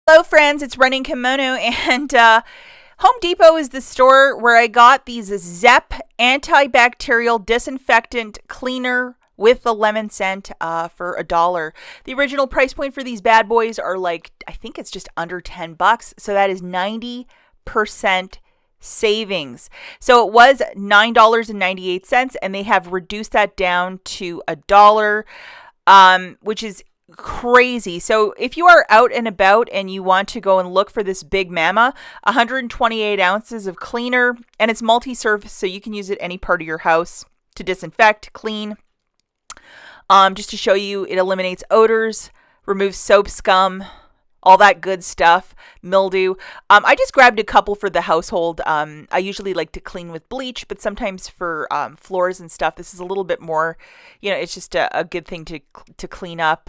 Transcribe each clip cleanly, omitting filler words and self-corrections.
Hello friends, it's Running Kimono, and Home Depot is the store where I got these ZEP antibacterial disinfectant cleaner with the lemon scent for $1. The original price point for these bad boys are like, I think it's just under $10, so that is 90% savings. So it was $9.98, and they have reduced that down to $1, which is crazy. So if you are out and about and you want to go and look for this big mama, 128 ounces of cleaner, and it's multi-surface, so you can use it any part of your house to disinfect, clean. Just to show you, it eliminates odors, removes soap scum, all that good stuff, mildew. I just grabbed a couple for the household. I usually like to clean with bleach, but sometimes for floors and stuff, this is a little bit more, it's just a good thing to clean up.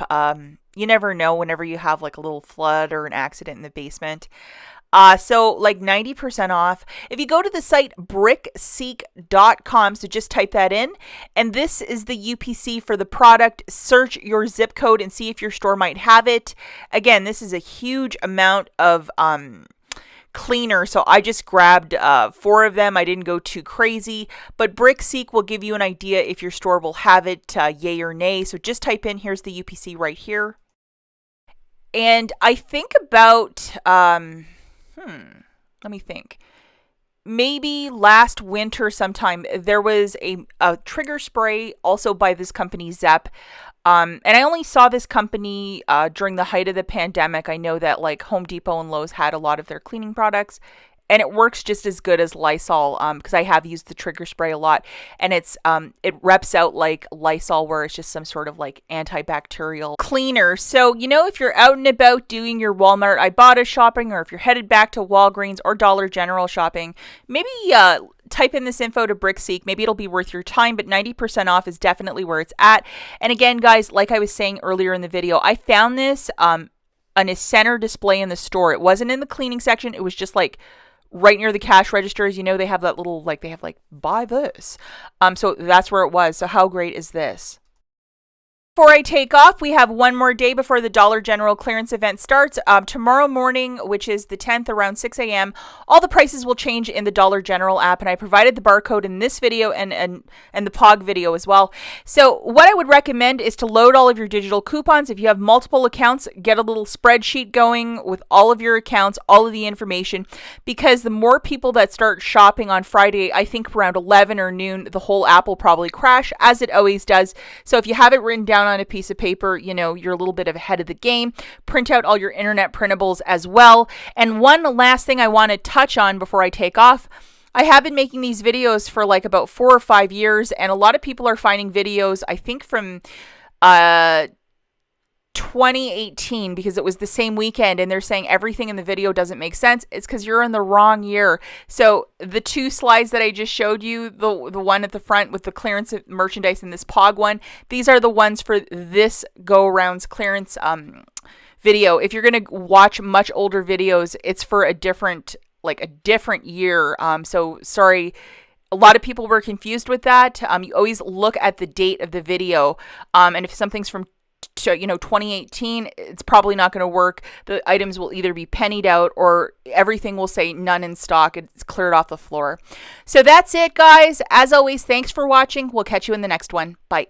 You never know whenever you have like a little flood or an accident in the basement. So like 90% off. If you go to the site brickseek.com, so just type that in, and this is the UPC for the product. Search your zip code and see if your store might have it. Again, this is a huge amount of cleaner, so I just grabbed 4 of them. I didn't go too crazy, but BrickSeek will give you an idea if your store will have it, yay or nay. So just type in, here's the UPC right here. And I think about let me think. Maybe last winter sometime, there was a trigger spray also by this company, ZEP. And I only saw this company during the height of the pandemic. I know that like Home Depot and Lowe's had a lot of their cleaning products, and it works just as good as Lysol, because I have used the trigger spray a lot, and it reps out like Lysol, where it's just some sort of like antibacterial cleaner. So, if you're out and about doing your Walmart IBOTTA shopping, or if you're headed back to Walgreens or Dollar General shopping, maybe type in this info to BrickSeek. Maybe it'll be worth your time, but 90% off is definitely where it's at. And again, guys, like I was saying earlier in the video, I found this on a center display in the store. It wasn't in the cleaning section. It was just like right near the cash registers. They have that little, they have buy this. So that's where it was. So how great is this? Before I take off, we have one more day before the Dollar General clearance event starts. Tomorrow morning, which is the 10th, around 6 a.m., all the prices will change in the Dollar General app, and I provided the barcode in this video and the POG video as well. So what I would recommend is to load all of your digital coupons. If you have multiple accounts, get a little spreadsheet going with all of your accounts, all of the information, because the more people that start shopping on Friday, I think around 11 or noon, the whole app will probably crash, as it always does. So if you have it written down on a piece of paper, you're a little bit ahead of the game. Print out all your internet printables as well. And one last thing I want to touch on before I take off. I have been making these videos for like about 4 or 5 years, and a lot of people are finding videos, I think from 2018, because it was the same weekend, and they're saying everything in the video doesn't make sense. It's because you're in the wrong year. So the 2 slides that I just showed you, the one at the front with the clearance of merchandise and this POG one, these are the ones for this go-around's clearance video. If you're going to watch much older videos, it's for a different year. So sorry. A lot of people were confused with that. You always look at the date of the video. And if something's from 2018, it's probably not going to work. The items will either be pennied out, or everything will say none in stock. It's cleared off the floor. So that's it, guys. As always, thanks for watching. We'll catch you in the next one. Bye.